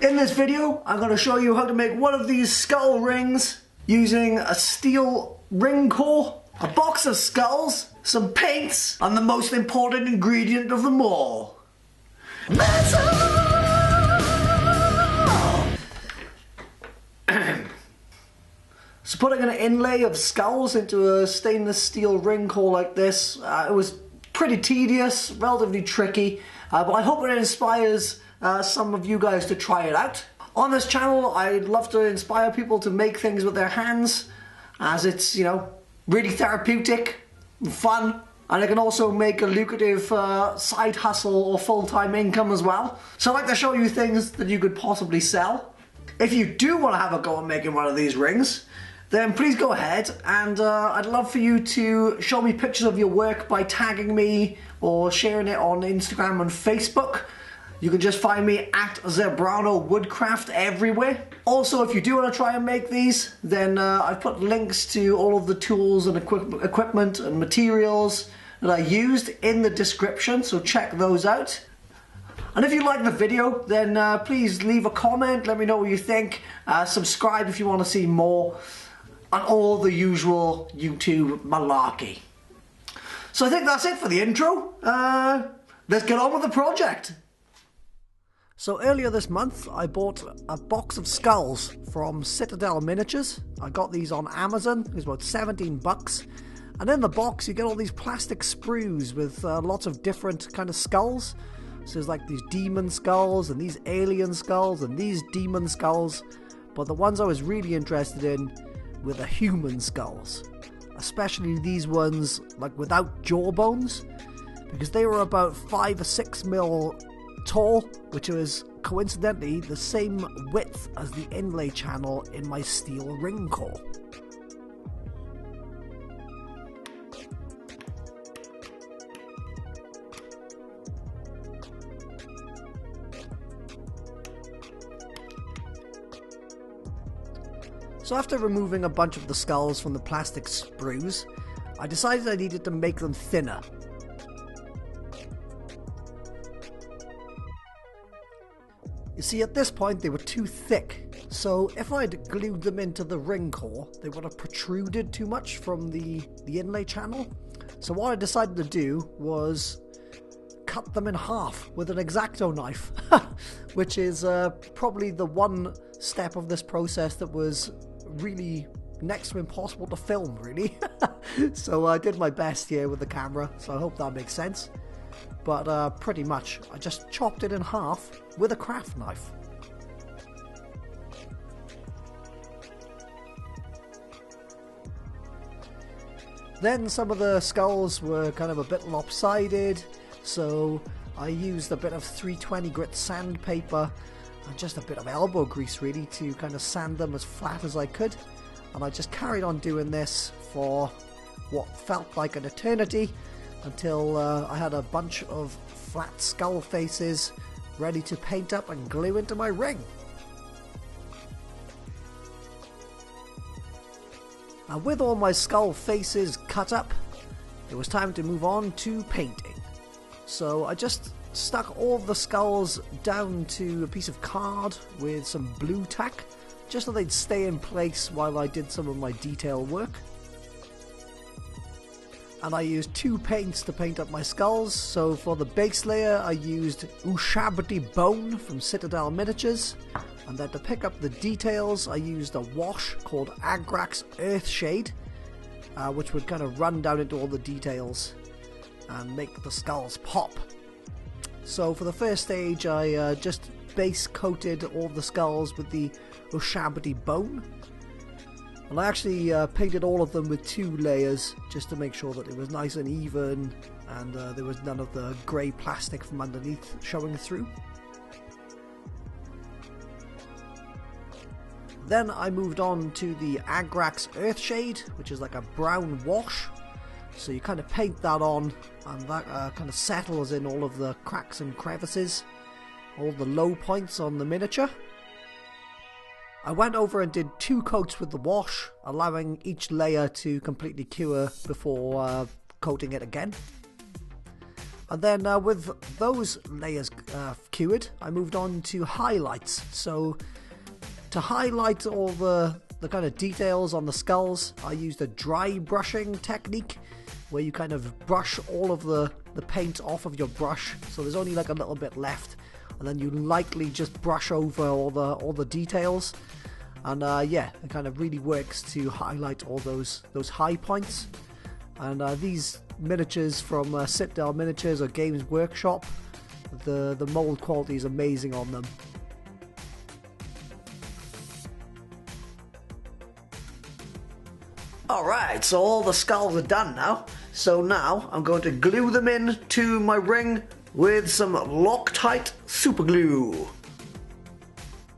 In this video, I'm going to show you how to make one of these skull rings using a steel ring core, a box of skulls, some paints, and the most important ingredient of them all, metal! So putting an inlay of skulls into a stainless steel ring core like this, it was pretty tedious, relatively tricky, but I hope it inspires some of you guys to try it out. On this channel, I'd love to inspire people to make things with their hands, as it's, you know, really therapeutic, fun, and it can also make a lucrative side hustle or full-time income as well. So I'd like to show you things that you could possibly sell. If you do want to have a go at making one of these rings, then please go ahead, and I'd love for you to show me pictures of your work by tagging me or sharing it on Instagram and Facebook. You can just find me at Zebrano Woodcraft everywhere. Also, if you do want to try and make these, then I've put links to all of the tools and equipment and materials that I used in the description, so check those out. And if you like the video, then please leave a comment, let me know what you think. Subscribe if you want to see more, and all the usual YouTube malarkey. So I think that's it for the intro. Let's get on with the project. So earlier this month, I bought a box of skulls from Citadel Miniatures. I got these on Amazon. It was about 17 bucks. And in the box, you get all these plastic sprues with lots of different kind of skulls. So there's like these demon skulls and these alien skulls and these demon skulls. But the ones I was really interested in were the human skulls. Especially these ones like without jaw bones. Because they were about 5 or 6 mil tall, which was coincidentally the same width as the inlay channel in my steel ring core. So after removing a bunch of the skulls from the plastic sprues, I decided I needed to make them thinner. You see, at this point they were too thick, so if I'd glued them into the ring core, they would have protruded too much from the inlay channel. So what I decided to do was cut them in half with an X-Acto knife, which is probably the one step of this process that was really next to impossible to film, really. So I did my best here with the camera, so I hope that makes sense. But pretty much, I just chopped it in half with a craft knife. Then some of the skulls were kind of a bit lopsided, so I used a bit of 320 grit sandpaper and just a bit of elbow grease really to kind of sand them as flat as I could. And I just carried on doing this for what felt like an eternity, until I had a bunch of flat skull faces ready to paint up and glue into my ring. And with all my skull faces cut up, it was time to move on to painting. So I just stuck all the skulls down to a piece of card with some blue tack, just so they'd stay in place while I did some of my detail work. And I used 2 paints to paint up my skulls. So for the base layer I used Ushabti Bone from Citadel Miniatures, and then to pick up the details I used a wash called Agrax Earthshade, which would kind of run down into all the details and make the skulls pop. So for the first stage I just base coated all the skulls with the Ushabti Bone. And I actually painted all of them with 2 layers just to make sure that it was nice and even, and there was none of the grey plastic from underneath showing through. Then I moved on to the Agrax Earthshade, which is like a brown wash. So you kind of paint that on, and that kind of settles in all of the cracks and crevices, all the low points on the miniature. I went over and did 2 coats with the wash, allowing each layer to completely cure before coating it again. And then with those layers cured, I moved on to highlights. So to highlight all the kind of details on the skulls, I used a dry brushing technique where you kind of brush all of the paint off of your brush, so there's only like a little bit left, and then you lightly just brush over all the details, and yeah, it kind of really works to highlight all those high points. And these miniatures from Citadel Miniatures or Games Workshop, the mold quality is amazing on them. Alright, so all the skulls are done now. So now I'm going to glue them in to my ring with some Loctite super glue.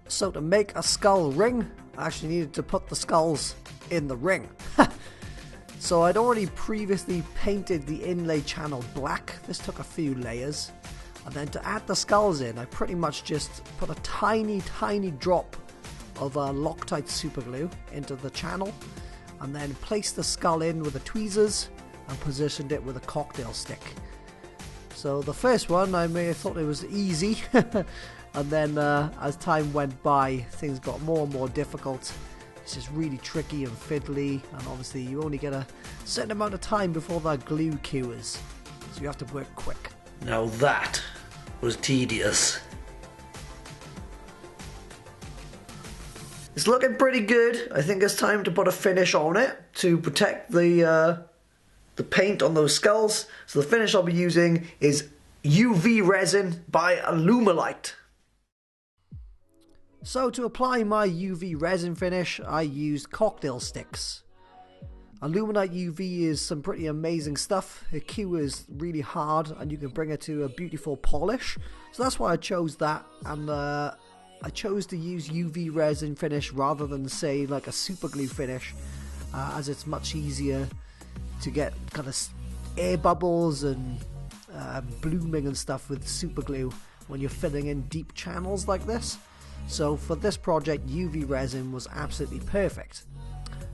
So to make a skull ring, I actually needed to put the skulls in the ring. So I'd already previously painted the inlay channel black. This took a few layers. And then to add the skulls in, I pretty much just put a tiny drop of Loctite super glue into the channel, and then placed the skull in with the tweezers and positioned it with a cocktail stick. So the first one, I may have thought it was easy, and then as time went by, things got more and more difficult. It's just really tricky and fiddly, and obviously you only get a certain amount of time before that glue cures, so you have to work quick. Now that was tedious. It's looking pretty good. I think it's time to put a finish on it to protect the paint on those skulls. So the finish I'll be using is UV resin by AlumiUV. So to apply my UV resin finish, I used cocktail sticks. AlumiUV is some pretty amazing stuff. It cures really hard and you can bring it to a beautiful polish. So that's why I chose that, and I chose to use UV resin finish rather than say like a super glue finish, as it's much easier to get kind of air bubbles and blooming and stuff with super glue when you're filling in deep channels like this. So for this project, UV resin was absolutely perfect.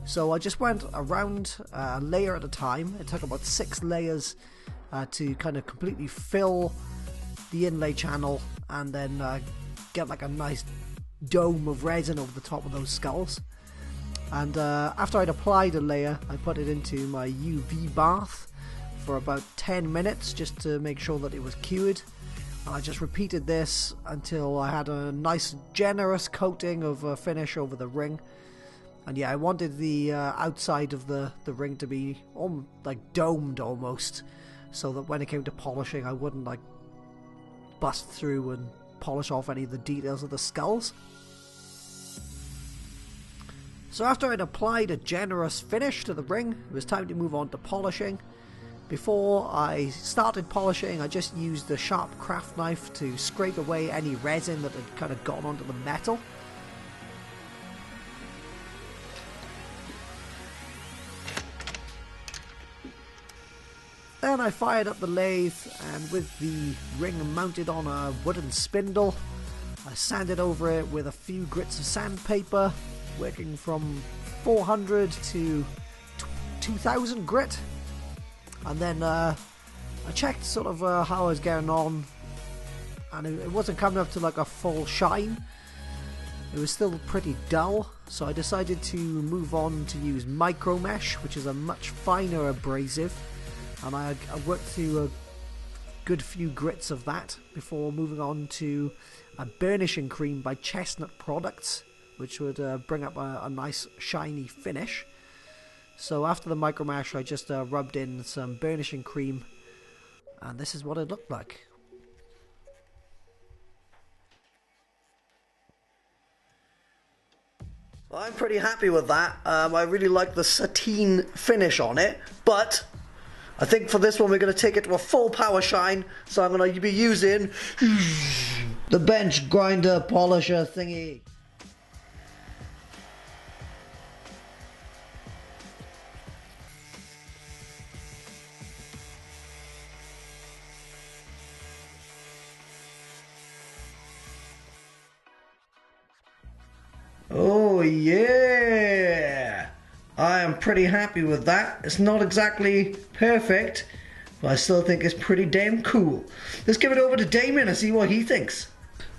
So I just went around a layer at a time. It took about 6 layers to kind of completely fill the inlay channel, and then get like a nice dome of resin over the top of those skulls. And after I'd applied a layer, I put it into my UV bath for about 10 minutes just to make sure that it was cured. And I just repeated this until I had a nice generous coating of finish over the ring. And yeah, I wanted the outside of the ring to be like domed almost, so that when it came to polishing I wouldn't like bust through and polish off any of the details of the skulls. So after I'd applied a generous finish to the ring, it was time to move on to polishing. Before I started polishing, I just used the sharp craft knife to scrape away any resin that had kind of gotten onto the metal. Then I fired up the lathe, and with the ring mounted on a wooden spindle, I sanded over it with a few grits of sandpaper, working from 400 to 2000 grit. And then I checked sort of how I was getting on, and it wasn't coming up to like a full shine. It was still pretty dull, so I decided to move on to use Micromesh, which is a much finer abrasive. And I worked through a good few grits of that before moving on to a burnishing cream by Chestnut Products, which would bring up a nice shiny finish. So after the Micromesh, I just rubbed in some burnishing cream, and this is what it looked like. Well, I'm pretty happy with that. I really like the sateen finish on it, but I think for this one we're going to take it to a full power shine, so I'm going to be using the bench grinder polisher thingy. Oh yeah! I am pretty happy with that. It's not exactly perfect, but I still think it's pretty damn cool. Let's give it over to Damien and see what he thinks.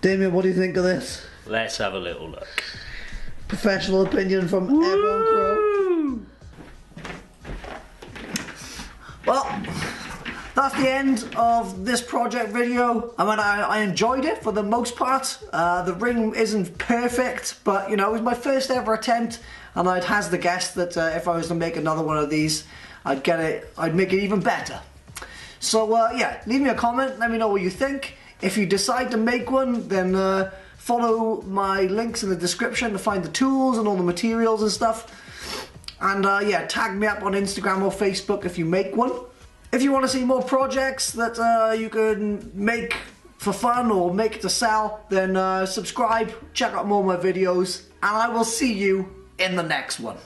Damien, what do you think of this? Let's have a little look. Professional opinion from Ebon Crow. Well, that's the end of this project video. I mean, I enjoyed it for the most part. The ring isn't perfect, but you know, it was my first ever attempt, and I'd hazard the guess that if I was to make another one of these, I'd make it even better. So yeah, leave me a comment, let me know what you think. If you decide to make one, then follow my links in the description to find the tools and all the materials and stuff. And yeah, tag me up on Instagram or Facebook if you make one. If you want to see more projects that you can make for fun or make to sell, then subscribe, check out more of my videos, and I will see you in the next one.